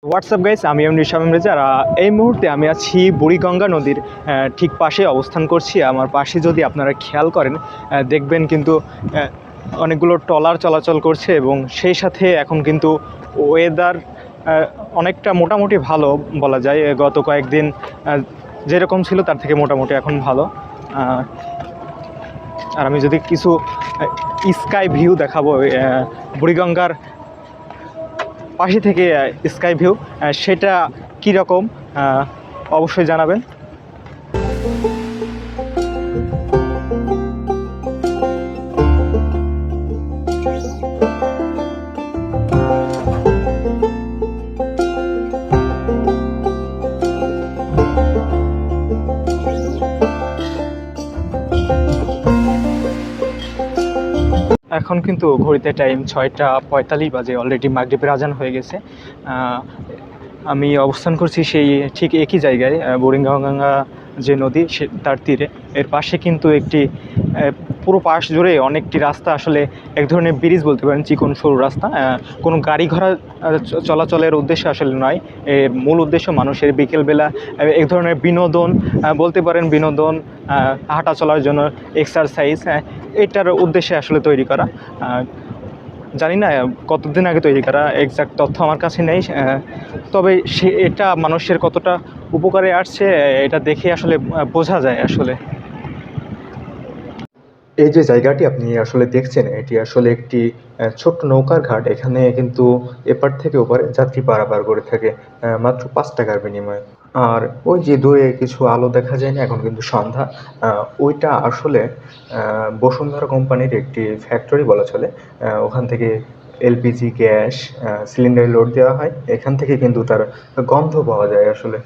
WhatsApp guys, আমি এমনি শামীম রেজা। আর এই মুহূর্তে আমি আছি বুড়িগঙ্গা নদীর ঠিক পাশে অবস্থান করছি। আমার পাশে যদি আপনারা খেয়াল করেন দেখবেন কিন্তু অনেকগুলো ট্রলার চলাচল করছে এবং সেই সাথে এখন কিন্তু ওয়েদার অনেকটা মোটামুটি ভালো বলা যায়। গত কয়েকদিন যেরকম ছিল তার থেকে মোটামুটি এখন ভালো। আর আমি যদি কিছু স্কাই ভিউ দেখাবো বুড়িগঙ্গার পাশে থেকে স্কাই ভিউ, সেটা কীরকম অবশ্যই জানাবেন। এখন কিন্তু ঘড়িতে টাইম 6টা 45 বাজে, অলরেডি মাগরিবের আজান হয়ে গেছে। আমি অবস্থান করছি সেই ঠিক একই জায়গায়, বুড়িগঙ্গা যে নদী তার তীরে। এর পাশে কিন্তু একটি পুরো পাশ জুড়ে অনেকটি রাস্তা, আসলে এক ধরনের ব্রিজ বলতে পারেন, চিকন সরু রাস্তা। কোনো গাড়ি ঘোড়া চলাচলের উদ্দেশ্যে আসলে নয়। এর মূল উদ্দেশ্য মানুষের বিকেলবেলা এক ধরনের বিনোদন বলতে পারেন, বিনোদন, হাঁটা চলার জন্য, এক্সারসাইজ, এটার উদ্দেশ্যে আসলে তৈরি করা। জানি না কতদিন আগে তৈরি করা, এক্সাক্ট তথ্য আমার কাছে নেই। তবে এটা মানুষের কতটা উপকারে আসছে এটা দেখে আসলে বোঝা যায়। আসলে এই যে জায়গাটি আপনি আসলে দেখছেন, এটি আসলে একটি ছোট্ট নৌকার ঘাট। এখানে কিন্তু এপার থেকে ওপারে যাত্রী পারাপার করে থাকে মাত্র 5 টাকার বিনিময়ে। আর ওই যে দূরে কিছু আলো দেখা যায় না, এখন কিন্তু সন্ধ্যা। ওইটা আসলে বসুন্ধরা কোম্পানির একটি ফ্যাক্টরি বলা চলে। ওখান থেকে এলপিজি গ্যাস সিলিন্ডারে লোড দেওয়া হয়। এখান থেকে কিন্তু তার গন্ধ পাওয়া যায় আসলে।